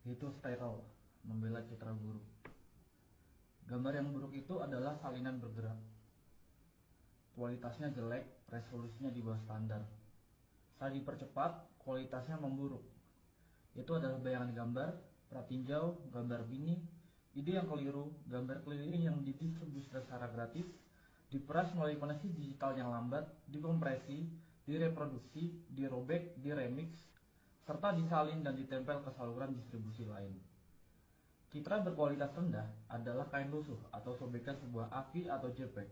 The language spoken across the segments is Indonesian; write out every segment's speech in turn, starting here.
Itu steril, membela citra buruk. Gambar yang buruk itu adalah salinan bergerak. Kualitasnya jelek, resolusinya di bawah standar. Saat dipercepat, kualitasnya memburuk. Itu adalah bayangan gambar, pratinjau, gambar bini, ide yang keliru, gambar keliling yang didistribusi secara gratis, diperas melalui koneksi digital yang lambat, dikompresi, direproduksi, dirobek, diremix, serta disalin dan ditempel ke saluran distribusi lain. Citra berkualitas rendah adalah kain lusuh atau sobekan sebuah AVI atau JPEG.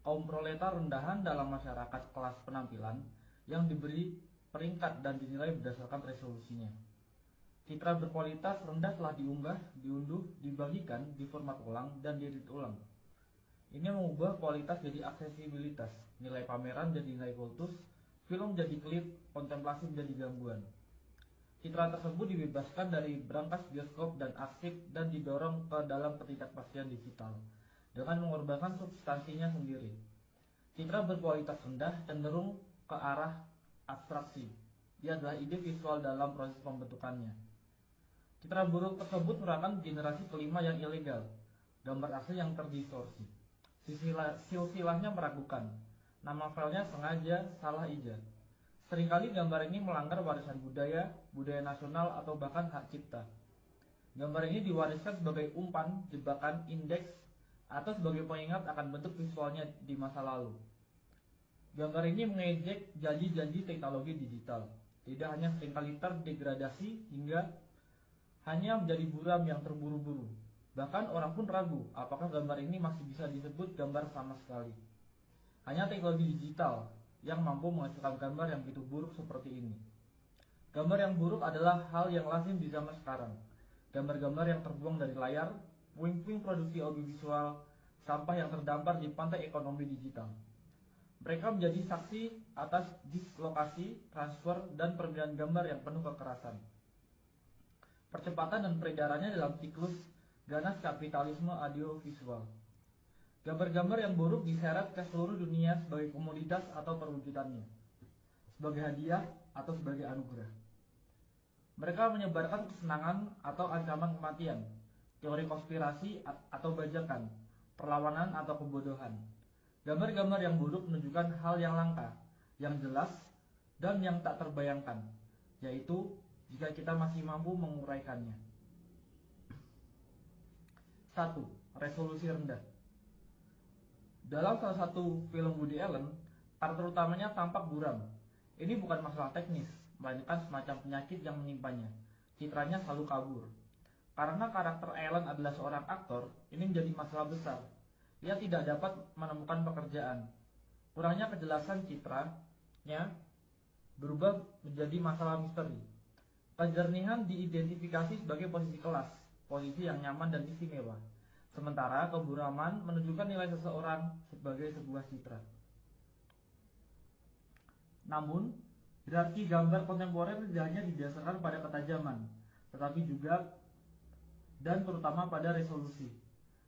Kaum proletar rendahan dalam masyarakat kelas penampilan yang diberi peringkat dan dinilai berdasarkan resolusinya. Citra berkualitas rendah telah diunggah, diunduh, dibagikan, diformat ulang, dan diedit ulang. Ini mengubah kualitas jadi aksesibilitas, nilai pameran jadi nilai kultus, film jadi klip, kontemplasi menjadi gangguan. Citra tersebut dibebaskan dari brankas bioskop dan arsip dan didorong ke dalam ketidakpastian digital dengan mengorbankan substansinya sendiri. Citra berkualitas rendah cenderung ke arah abstraksi. Dia adalah ide visual dalam proses pembentukannya. Citra buruk tersebut merupakan generasi kelima yang ilegal, gambar asli yang terdistorsi. Silsilahnya meragukan, nama filenya sengaja salah ijazah. Seringkali gambar ini melanggar warisan budaya, budaya nasional, atau bahkan hak cipta. Gambar ini diwariskan sebagai umpan, jebakan, indeks, atau sebagai pengingat akan bentuk visualnya di masa lalu. Gambar ini mengejek janji-janji teknologi digital. Tidak hanya seringkali terdegradasi hingga hanya menjadi buram yang terburu-buru. Bahkan orang pun ragu apakah gambar ini masih bisa disebut gambar sama sekali. Hanya teknologi digital yang mampu menghasilkan gambar yang begitu buruk seperti ini. Gambar yang buruk adalah hal yang lazim di zaman sekarang. Gambar-gambar yang terbuang dari layar, puing-puing produksi audiovisual, sampah yang terdampar di pantai ekonomi digital. Mereka menjadi saksi atas dislokasi, transfer, dan permintaan gambar yang penuh kekerasan. Percepatan dan peredarannya dalam siklus ganas kapitalisme audiovisual. Gambar-gambar yang buruk diseret ke seluruh dunia sebagai komoditas atau perwujudannya, sebagai hadiah atau sebagai anugerah. Mereka menyebarkan kesenangan atau ancaman kematian, teori konspirasi atau bajakan, perlawanan atau kebodohan. Gambar-gambar yang buruk menunjukkan hal yang langka, yang jelas, dan yang tak terbayangkan, yaitu jika kita masih mampu menguraikannya. 1. Resolusi rendah. Dalam salah satu film Woody Allen, karakter utamanya tampak buram. Ini bukan masalah teknis, melainkan semacam penyakit yang menimpanya. Citranya selalu kabur. Karena karakter Allen adalah seorang aktor, ini menjadi masalah besar. Ia tidak dapat menemukan pekerjaan. Kurangnya kejelasan citranya berubah menjadi masalah misteri. Kejernihan diidentifikasi sebagai posisi kelas, posisi yang nyaman dan istimewa. Sementara keburaman menunjukkan nilai seseorang sebagai sebuah citra. Namun, hierarki gambar kontemporer tidak hanya didasarkan pada ketajaman, tetapi juga dan terutama pada resolusi.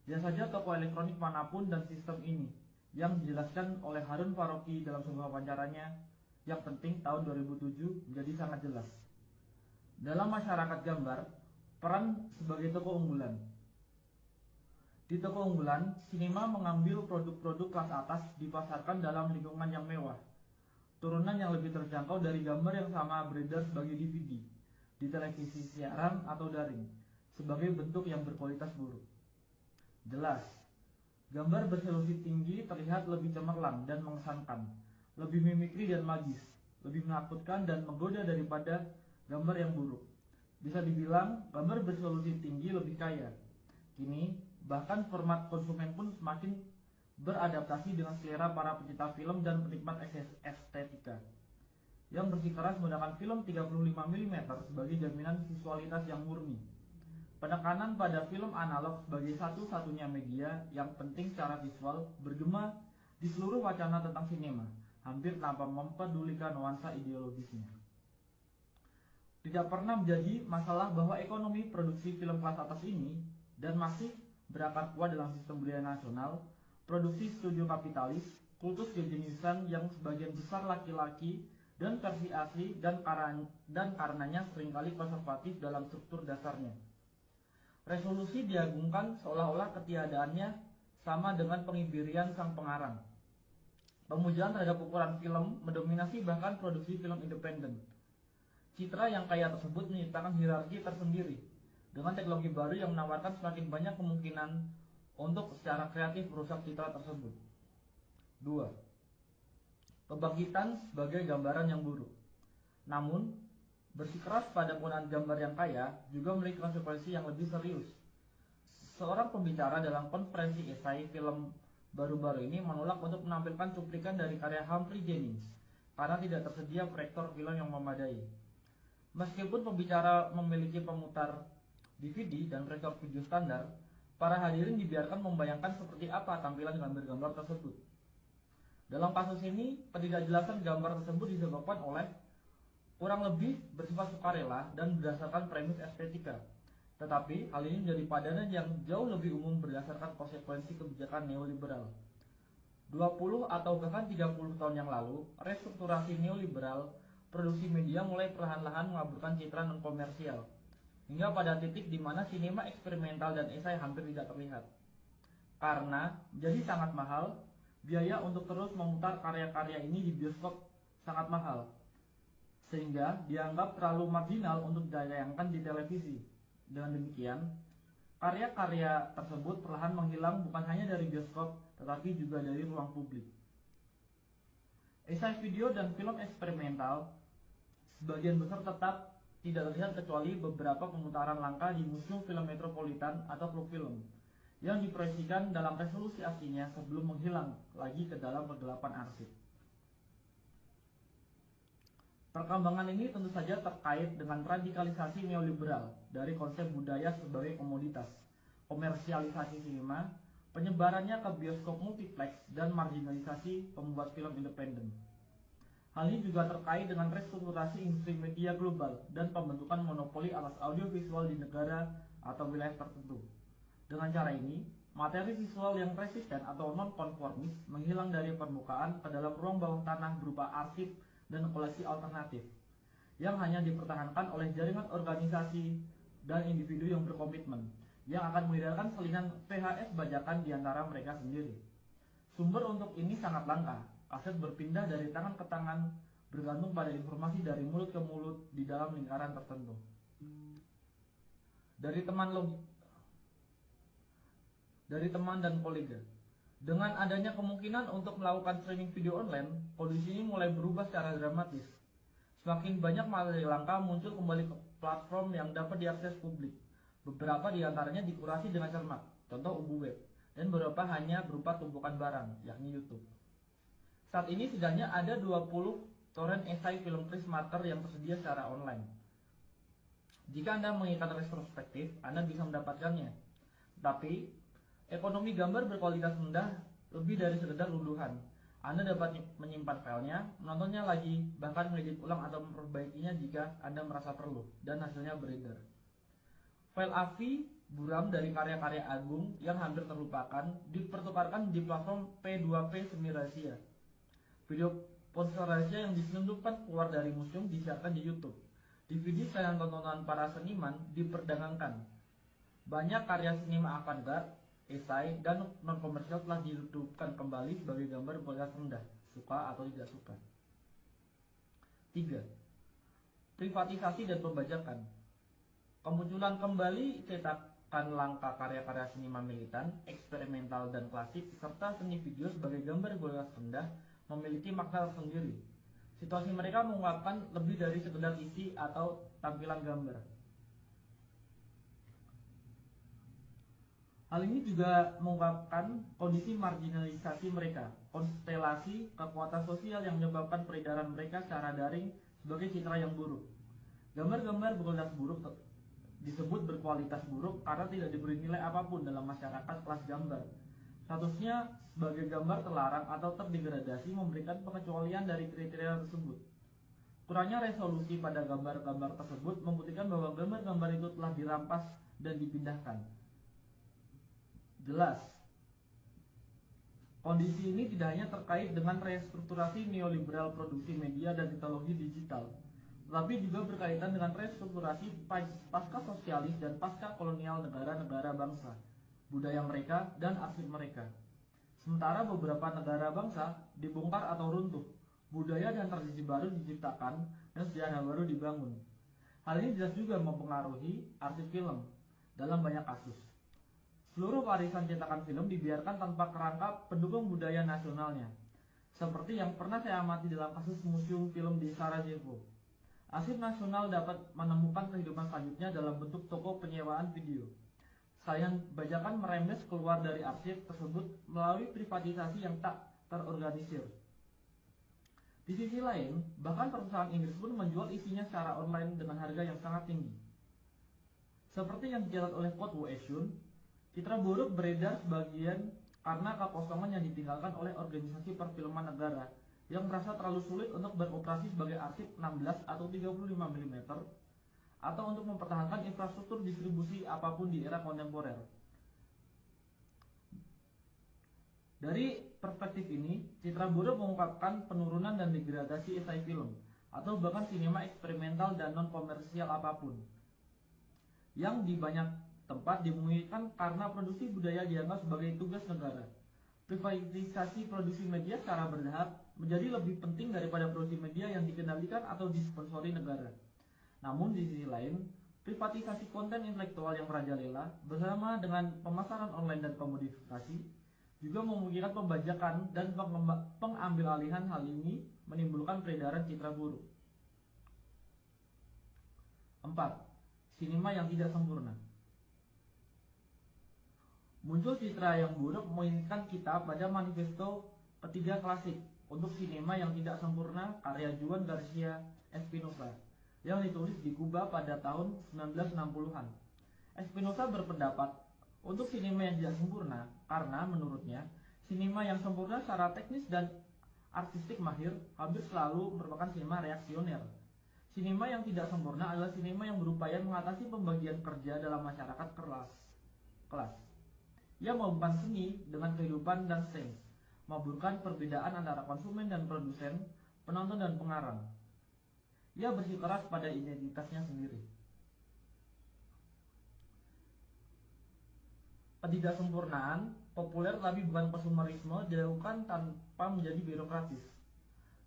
Lihat saja toko elektronik manapun dan sistem ini yang dijelaskan oleh Harun Faroqi dalam sebuah wawancaranya yang penting tahun 2007 menjadi sangat jelas. Dalam masyarakat gambar, peran sebagai toko unggulan. Di toko unggulan, sinema mengambil produk-produk kelas atas dipasarkan dalam lingkungan yang mewah. Turunan yang lebih terjangkau dari gambar yang sama beredar sebagai DVD, di televisi siaran atau daring, sebagai bentuk yang berkualitas buruk. Jelas, gambar beresolusi tinggi terlihat lebih cemerlang dan mengesankan, lebih mimikri dan magis, lebih menakutkan dan menggoda daripada gambar yang buruk. Bisa dibilang, gambar beresolusi tinggi lebih kaya. Kini, bahkan format konsumen pun semakin beradaptasi dengan selera para pecinta film dan penikmat estetika yang bersikeras menggunakan film 35 mm sebagai jaminan visualitas yang murni. Penekanan pada film analog sebagai satu-satunya media yang penting secara visual bergema di seluruh wacana tentang sinema, hampir tanpa mempedulikan nuansa ideologisnya. Tidak pernah menjadi masalah bahwa ekonomi produksi film kelas atas ini dan masih berakar kuat dalam sistem budaya nasional, produksi studio kapitalis, kultus kejeniusan yang sebagian besar laki-laki dan versi asli dan karenanya seringkali konservatif dalam struktur dasarnya. Resolusi diagungkan seolah-olah ketiadaannya sama dengan pengibirian sang pengarang. Pemujaan terhadap ukuran film mendominasi bahkan produksi film independen. Citra yang kaya tersebut menciptakan hierarki tersendiri dengan teknologi baru yang menawarkan semakin banyak kemungkinan untuk secara kreatif merusak citra tersebut. 2. Pembangkitan sebagai gambaran yang buruk. Namun, bersikeras pada penggunaan gambar yang kaya juga memiliki konsekuensi yang lebih serius. Seorang pembicara dalam konferensi esai film baru-baru ini menolak untuk menampilkan cuplikan dari karya Humphrey Jennings karena tidak tersedia proyektor film yang memadai. Meskipun pembicara memiliki pemutar DVD dan proyektor video standar, para hadirin dibiarkan membayangkan seperti apa tampilan gambar-gambar tersebut. Dalam kasus ini, ketidakjelasan gambar tersebut disebabkan oleh kurang lebih bersifat sukarela dan berdasarkan premis estetika. Tetapi hal ini menjadi padanan yang jauh lebih umum berdasarkan konsekuensi kebijakan neoliberal. 20 atau bahkan 30 tahun yang lalu, restrukturasi neoliberal produksi media mulai perlahan-lahan mengaburkan citra non-komersial, hingga pada titik di mana sinema eksperimental dan esai hampir tidak terlihat. Karena jadi sangat mahal, biaya untuk terus memutar karya-karya ini di bioskop sangat mahal, sehingga dianggap terlalu marginal untuk ditayangkan di televisi. Dengan demikian, karya-karya tersebut perlahan menghilang bukan hanya dari bioskop, tetapi juga dari ruang publik. Esai video dan film eksperimental sebagian besar tetap tidak terlihat kecuali beberapa pemutaran langka di Museum Film Metropolitan atau klub film yang diproyeksikan dalam resolusi aslinya sebelum menghilang lagi ke dalam kegelapan arsip. Perkembangan ini tentu saja terkait dengan radikalisasi neoliberal dari konsep budaya sebagai komoditas, komersialisasi sinema, penyebarannya ke bioskop multiplex, dan marginalisasi pembuat film independen. Hal ini juga terkait dengan restrukturasi industri media global dan pembentukan monopoli atas audiovisual di negara atau wilayah tertentu. Dengan cara ini, materi visual yang resisten atau non-konformis menghilang dari permukaan ke dalam ruang bawah tanah berupa arsip dan koleksi alternatif yang hanya dipertahankan oleh jaringan organisasi dan individu yang berkomitmen yang akan mengedarkan salinan VHS bajakan di antara mereka sendiri. Sumber untuk ini sangat langka. Aset berpindah dari tangan ke tangan bergantung pada informasi dari mulut ke mulut di dalam lingkaran tertentu. Dari teman dan kolega. Dengan adanya kemungkinan untuk melakukan streaming video online, kondisi ini mulai berubah secara dramatis. Semakin banyak materi langka muncul kembali ke platform yang dapat diakses publik. Beberapa di antaranya dikurasi dengan cermat, contoh UBU web, dan beberapa hanya berupa tumpukan barang, yakni YouTube. Saat ini setidaknya ada 20 torrent esai film Chris Marker yang tersedia secara online. Jika Anda menginginkan retrospektif, Anda bisa mendapatkannya. Tapi, ekonomi gambar berkualitas rendah lebih dari sekedar unduhan. Anda dapat menyimpan filenya, menontonnya lagi, bahkan mengedit ulang atau memperbaikinya jika Anda merasa perlu, dan hasilnya beredar. File AVI buram dari karya-karya agung yang hampir terlupakan dipertukarkan di platform P2P semi rahasia. Video ponsel rahasia yang diselundupkan keluar dari museum disiarkan di YouTube. DVD sayang tontonan para seniman diperdagangkan. Banyak karya sinema avant-garde, esai, dan non-komersial telah dihidupkan kembali sebagai gambar berkualitas rendah, suka atau tidak suka. 3. Privatisasi dan pembajakan. Kemunculan kembali cetakan langka karya-karya sinema militan, eksperimental, dan klasik, serta seni video sebagai gambar berkualitas rendah memiliki makna tersendiri. Situasi mereka mengungkapkan lebih dari sekedar isi atau tampilan gambar. Hal ini juga mengungkapkan kondisi marginalisasi mereka, konstelasi kekuatan sosial yang menyebabkan peredaran mereka secara daring sebagai citra yang buruk. Gambar-gambar berkualitas buruk disebut berkualitas buruk karena tidak diberi nilai apapun dalam masyarakat kelas gambar. Statusnya sebagai gambar terlarang atau terdegradasi memberikan pengecualian dari kriteria tersebut. Kurangnya resolusi pada gambar-gambar tersebut membuktikan bahwa gambar-gambar itu telah dirampas dan dipindahkan. Jelas, Kondisi ini tidak hanya terkait dengan restrukturasi neoliberal produksi media dan teknologi digital, tetapi juga berkaitan dengan restrukturasi pasca sosialis dan pasca kolonial negara-negara bangsa, budaya mereka, dan arsip mereka. Sementara beberapa negara bangsa dibongkar atau runtuh, budaya dan tradisi baru diciptakan, dan sejarah baru dibangun. Hal ini jelas juga mempengaruhi arsip film dalam banyak kasus. Seluruh warisan cetakan film dibiarkan tanpa kerangka pendukung budaya nasionalnya, seperti yang pernah saya amati dalam kasus museum film di Sarajevo. Arsip nasional dapat menemukan kehidupan selanjutnya dalam bentuk toko penyewaan video. Sajian bajakan merembes keluar dari arsip tersebut melalui privatisasi yang tak terorganisir. Di sisi lain, bahkan perusahaan Inggris pun menjual isinya secara online dengan harga yang sangat tinggi. Seperti yang dicatat oleh Kurt Wieschun, citra buruk beredar sebagian karena kekosongan yang ditinggalkan oleh organisasi perfilman negara yang merasa terlalu sulit untuk beroperasi sebagai arsip 16 atau 35 mm atau untuk mempertahankan infrastruktur distribusi apapun di era kontemporer. Dari perspektif ini, citra buruk mengungkapkan penurunan dan degradasi esai film atau bahkan sinema eksperimental dan non-komersial apapun yang di banyak tempat dimungkinkan karena produksi budaya dianggap sebagai tugas negara. Privatisasi produksi media secara bertahap menjadi lebih penting daripada produksi media yang dikendalikan atau disponsori negara. Namun di sisi lain, privatisasi konten intelektual yang merajalela bersama dengan pemasaran online dan komodifikasi juga memungkinkan pembajakan dan pengambilalihan. Hal ini menimbulkan peredaran citra buruk. 4. Sinema yang tidak sempurna. Muncul citra yang buruk menginginkan kita pada manifesto ketiga klasik untuk sinema yang tidak sempurna karya Juan Garcia Espinosa yang ditulis di Kuba pada tahun 1960-an. Espinosa berpendapat untuk sinema yang tidak sempurna karena menurutnya sinema yang sempurna secara teknis dan artistik mahir hampir selalu merupakan sinema reaksioner. Sinema yang tidak sempurna adalah sinema yang berupaya mengatasi pembagian kerja dalam masyarakat kelas. Ia menghubungkan seni dengan kehidupan dan sains, membuurkan perbedaan antara konsumen dan produsen, penonton dan pengarang. Ia bersikeras pada identitasnya sendiri. Ketidaksempurnaan populer tapi bukan konsumerisme dilakukan tanpa menjadi birokratis.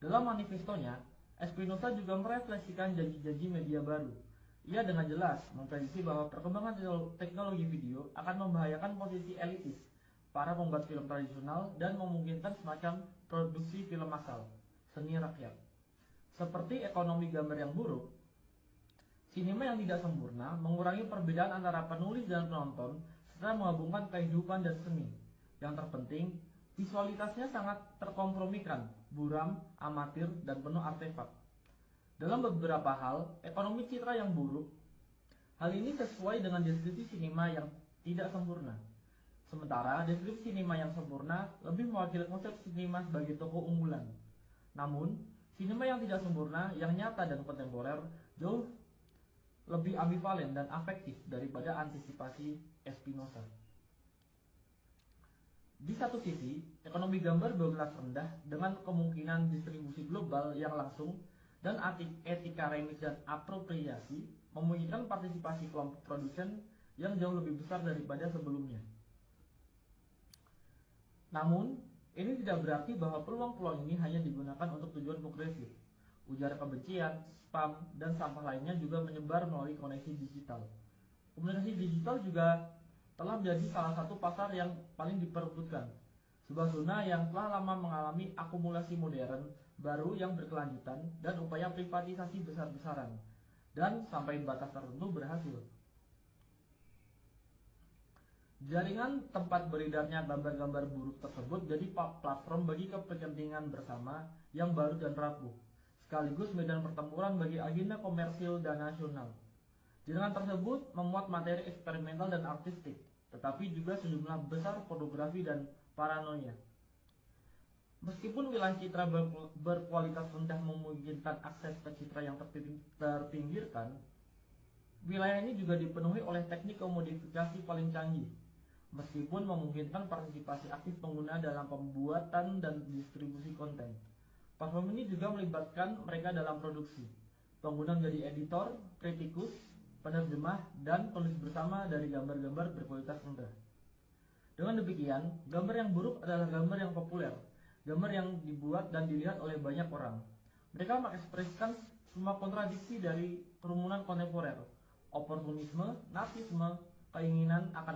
Dalam manifestonya, Espinosa juga merefleksikan janji-janji media baru. Ia dengan jelas memprediksi bahwa perkembangan teknologi video akan membahayakan posisi elitis para pembuat film tradisional dan memungkinkan semacam produksi film massal, seni rakyat. Seperti ekonomi gambar yang buruk, sinema yang tidak sempurna mengurangi perbedaan antara penulis dan penonton serta menggabungkan kehidupan dan seni. Yang terpenting, visualitasnya sangat terkompromikan, buram, amatir, dan penuh artefak. Dalam beberapa hal, ekonomi citra yang buruk, hal ini sesuai dengan deskripsi sinema yang tidak sempurna. Sementara deskripsi sinema yang sempurna lebih mewakili konsep sinema sebagai tokoh unggulan. Namun, sinema yang tidak sempurna, yang nyata dan kontemporer, jauh lebih ambivalen dan afektif daripada antisipasi Espinosa. Di satu sisi, ekonomi gambar berkelas rendah dengan kemungkinan distribusi global yang langsung dan etika remix dan apropriasi memungkinkan partisipasi kelompok produsen yang jauh lebih besar daripada sebelumnya. Namun, ini tidak berarti bahwa peluang-peluang ini hanya digunakan untuk tujuan progresif. Ujar kebencian, spam, dan sampah lainnya juga menyebar melalui koneksi digital. Komunikasi digital juga telah menjadi salah satu pasar yang paling diperebutkan. Sebuah zona yang telah lama mengalami akumulasi modern baru yang berkelanjutan dan upaya privatisasi besar-besaran, dan sampai batas tertentu berhasil. Jaringan tempat beredarnya gambar-gambar buruk tersebut jadi platform bagi kepentingan bersama yang baru dan rapuh, sekaligus medan pertempuran bagi agenda komersil dan nasional. Jaringan tersebut memuat materi eksperimental dan artistik, tetapi juga sejumlah besar pornografi dan paranoia. Meskipun wilayah citra berkualitas rendah memungkinkan akses ke citra yang terpinggirkan, wilayah ini juga dipenuhi oleh teknik komodifikasi paling canggih. meskipun memungkinkan partisipasi aktif pengguna dalam pembuatan dan distribusi konten. Platform ini juga melibatkan mereka dalam produksi. Pengguna menjadi editor, kritikus, penerjemah, dan penulis bersama dari gambar-gambar berkualitas rendah. Dengan demikian, gambar yang buruk adalah gambar yang populer, gambar yang dibuat dan dilihat oleh banyak orang. Mereka mengekspresikan semua kontradiksi dari kerumunan kontemporer, oportunisme, narsisme, keinginan akan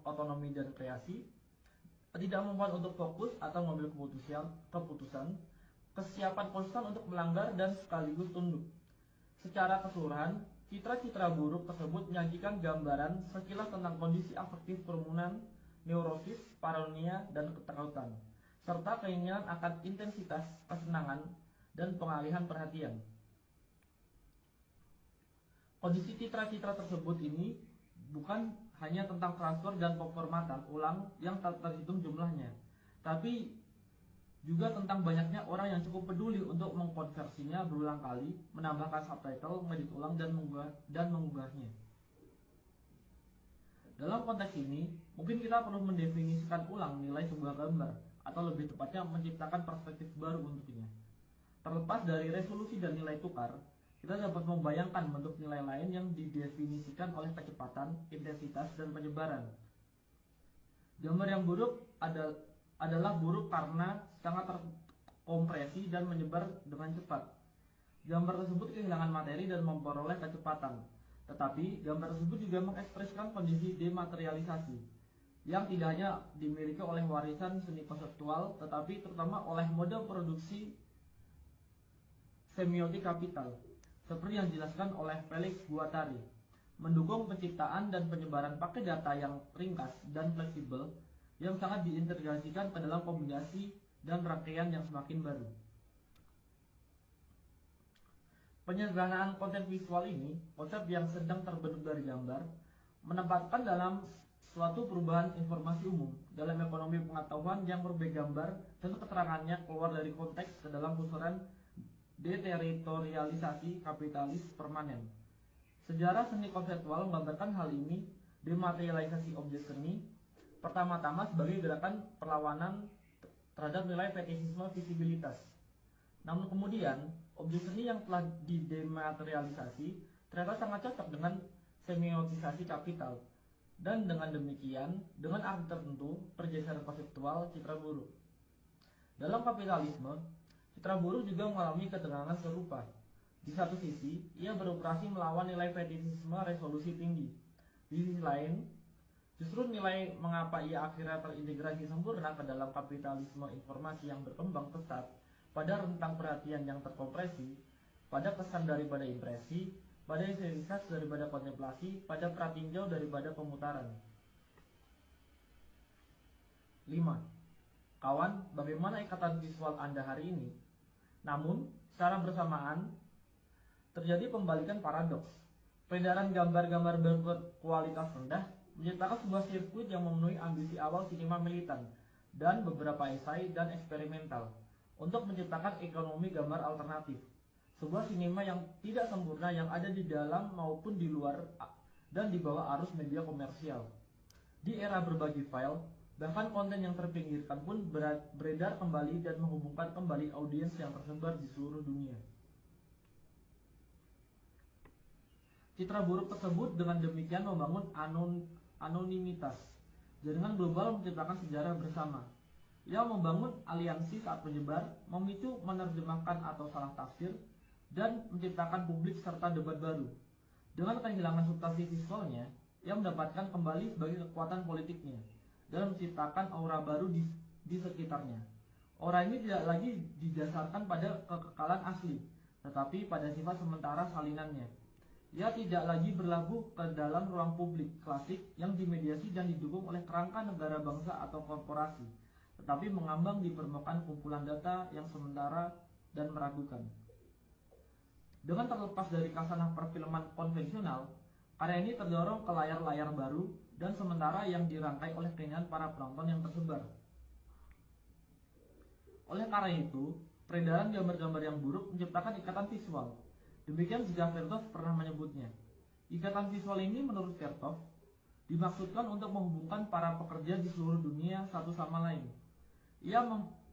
otonomi dan kreasi, ketidakmampuan untuk fokus atau mengambil keputusan, kesiapan konstan untuk melanggar dan sekaligus tunduk. Secara keseluruhan, citra-citra buruk tersebut menyajikan gambaran sekilas tentang kondisi afektif kerumunan, neurosis, paranoia, dan ketakutan, serta keinginan akan intensitas, kesenangan, dan pengalihan perhatian. Kondisi citra-citra tersebut ini bukan hanya tentang transfer dan pemformatan ulang yang tak terhitung jumlahnya, tapi juga tentang banyaknya orang yang cukup peduli untuk mengkonversinya berulang kali, menambahkan subtitle, mengedit ulang, dan mengunggahnya. Dalam konteks ini, mungkin kita perlu mendefinisikan ulang nilai sebuah gambar, atau lebih tepatnya menciptakan perspektif baru untuknya. Terlepas dari resolusi dan nilai tukar, kita dapat membayangkan bentuk nilai lain yang didefinisikan oleh kecepatan, intensitas, dan penyebaran. Gambar yang buruk adalah buruk karena sangat terkompresi dan menyebar dengan cepat. Gambar tersebut kehilangan materi dan memperoleh kecepatan. Tetapi, gambar tersebut juga mengekspresikan kondisi dematerialisasi, yang tidak hanya dimiliki oleh warisan seni konseptual, tetapi terutama oleh mode produksi semiotik kapital, seperti yang dijelaskan oleh Felix Guattari, mendukung penciptaan dan penyebaran paket data yang ringkas dan fleksibel, yang sangat diintegrasikan ke dalam kombinasi dan rangkaian yang semakin baru. Penyederhanaan konten visual ini, konsep yang sedang terbentuk dari gambar, menempatkan dalam suatu perubahan informasi umum dalam ekonomi pengetahuan yang berbagai gambar dan keterangannya keluar dari konteks ke dalam pusaran deteritorialisasi kapitalis permanen. Sejarah seni konseptual menggambarkan hal ini. Dematerialisasi objek seni pertama-tama sebagai gerakan perlawanan terhadap nilai fetisisme visibilitas. Namun kemudian, objek seni yang telah didematerialisasi ternyata sangat cocok dengan semiotisasi kapital. Dan dengan demikian, dengan arti tertentu, pergeseran konseptual citra buruk. Dalam kapitalisme, citra buruk juga mengalami ketegangan serupa. Di satu sisi, ia beroperasi melawan nilai fetisisme resolusi tinggi. Di sisi lain, justru nilai mengapa ia akhirnya terintegrasi sempurna ke dalam kapitalisme informasi yang berkembang pesat, pada rentang perhatian yang terkompresi, pada kesan daripada impresi, pada esteritas daripada kontemplasi, pada pratinjau daripada pemutaran. 5. Kawan, bagaimana ikatan visual Anda hari ini? Namun, secara bersamaan, terjadi pembalikan paradoks. Peredaran gambar-gambar berkualitas rendah menciptakan sebuah sirkuit yang memenuhi ambisi awal sinema militan dan beberapa esai dan eksperimental untuk menciptakan ekonomi gambar alternatif. Sebuah sinema yang tidak sempurna yang ada di dalam maupun di luar dan di bawah arus media komersial. Di era berbagi file, bahkan konten yang terpinggirkan pun beredar kembali dan menghubungkan kembali audiens yang tersebar di seluruh dunia. Citra buruk tersebut dengan demikian membangun anonimitas. Jaringan global menciptakan sejarah bersama. Ia membangun aliansi saat menyebar, memicu menerjemahkan atau salah tafsir, dan menciptakan publik serta debat baru. Dengan kehilangan substansi visualnya, ia mendapatkan kembali sebagai kekuatan politiknya dan menciptakan aura baru di sekitarnya. Aura ini tidak lagi didasarkan pada kekekalan asli, tetapi pada sifat sementara salinannya. Ia tidak lagi berlabuh ke dalam ruang publik klasik yang dimediasi dan didukung oleh kerangka negara bangsa atau korporasi, tetapi mengambang di permukaan kumpulan data yang sementara dan meragukan. Dengan terlepas dari kasanah perfilman konvensional, karya ini terdorong ke layar-layar baru dan sementara yang dirangkai oleh keinginan para penonton yang tersebar. Oleh karena itu, peredaran gambar-gambar yang buruk menciptakan ikatan visual. Demikian juga Vertov pernah menyebutnya. Ikatan visual ini menurut Vertov dimaksudkan untuk menghubungkan para pekerja di seluruh dunia satu sama lain. Ia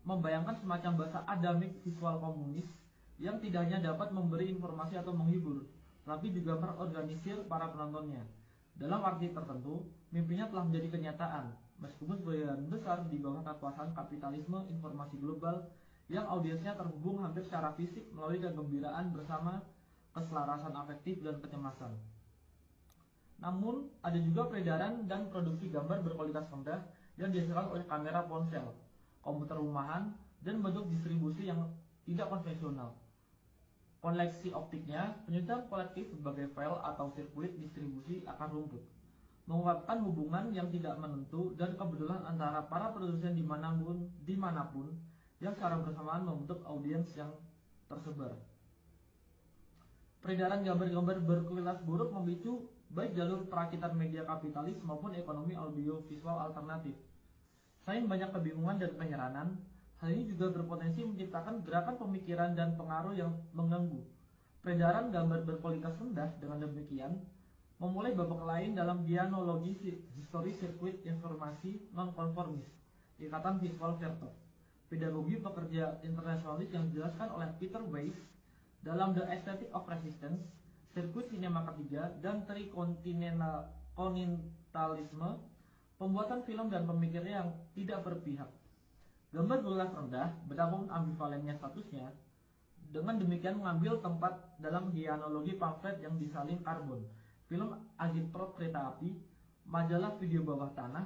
membayangkan semacam bahasa adamik visual komunis yang tidak hanya dapat memberi informasi atau menghibur, tapi juga merorganisir para penontonnya. Dalam arti tertentu, mimpinya telah menjadi kenyataan, meskipun sebagian besar di bawah kekuasaan kapitalisme informasi global yang audiensnya terhubung hampir secara fisik melalui kegembiraan bersama keselarasan afektif dan kecemasan. Namun, ada juga peredaran dan produksi gambar berkualitas rendah yang dihasilkan oleh kamera ponsel, komputer rumahan, dan bentuk distribusi yang tidak konvensional. Koleksi optiknya, penyusunan kolektif sebagai file atau sirkuit distribusi akan rumput, mengungkapkan hubungan yang tidak menentu dan kebetulan antara para produsen dimanapun yang secara bersamaan membentuk audiens yang tersebar. Peredaran gambar-gambar berkualitas buruk memicu baik jalur perakitan media kapitalis maupun ekonomi audiovisual alternatif. Selain banyak kebingungan dan penyeranan, hal ini juga berpotensi menciptakan gerakan pemikiran dan pengaruh yang mengganggu. Peredaran gambar berkualitas rendah dengan demikian memulai babak lain dalam dianologi histori sirkuit informasi nonkonformis, Ikatan Visual Vertov, pedagogi pekerja internasionalis yang dijelaskan oleh Peter Weiss dalam The Aesthetic of Resistance, Sirkuit Sinema Ketiga, dan Trikontinentalisme, pembuatan film dan pemikirnya yang tidak berpihak. Gambar berkualitas rendah, betapapun ambivalennya statusnya, dengan demikian mengambil tempat dalam dianologi pamflet yang disalin karbon, film agitprop kereta api, majalah video bawah tanah,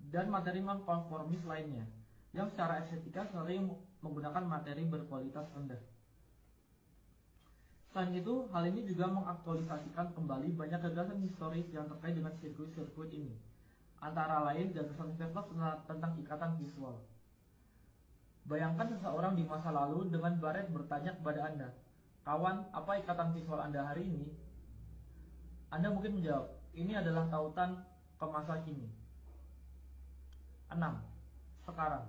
dan materi non-konformis lainnya, yang secara estetika sering menggunakan materi berkualitas rendah. Selain itu, hal ini juga mengaktualisasikan kembali banyak gagasan historis yang terkait dengan sirkuit-sirkuit ini, antara lain gagasan Vertov tentang ikatan visual. Bayangkan seseorang di masa lalu dengan baret bertanya kepada Anda, "Kawan, apa ikatan visual Anda hari ini?" Anda mungkin menjawab, "Ini adalah tautan ke masa kini." 6. Sekarang,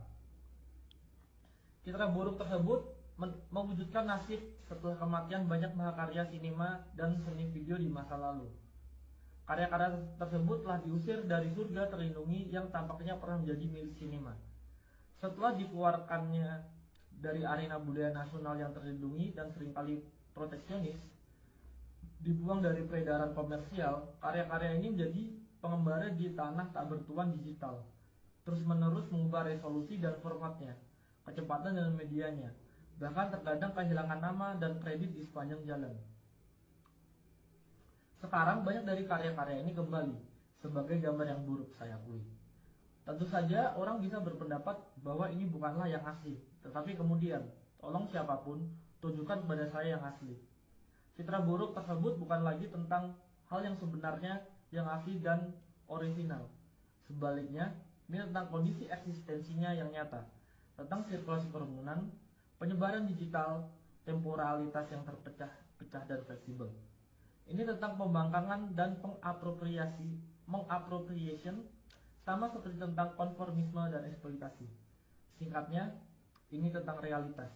citra buruk tersebut mewujudkan nasib setelah kematian banyak mahakarya sinema dan seni video di masa lalu. Karya-karya tersebut telah diusir dari surga terlindungi yang tampaknya pernah menjadi milik sinema. Setelah dikeluarkannya dari arena budaya nasional yang terlindungi dan seringkali proteksionis, dibuang dari peredaran komersial, karya-karya ini menjadi pengembara di tanah tak bertuan digital, terus-menerus mengubah resolusi dan formatnya, kecepatan dan medianya, bahkan terkadang kehilangan nama dan kredit di sepanjang jalan. Sekarang banyak dari karya-karya ini kembali sebagai gambar yang buruk, saya akui. Tentu saja orang bisa berpendapat bahwa ini bukanlah yang asli, tetapi kemudian, tolong siapapun, tunjukkan kepada saya yang asli. Citra buruk tersebut bukan lagi tentang hal yang sebenarnya yang asli dan orisinal. Sebaliknya, ini tentang kondisi eksistensinya yang nyata, tentang sirkulasi kerumunan, penyebaran digital, temporalitas yang terpecah-pecah dan fleksibel. Ini tentang pembangkangan dan mengappropriation, sama seperti tentang konformisme dan eksploitasi. Singkatnya, ini tentang realitas.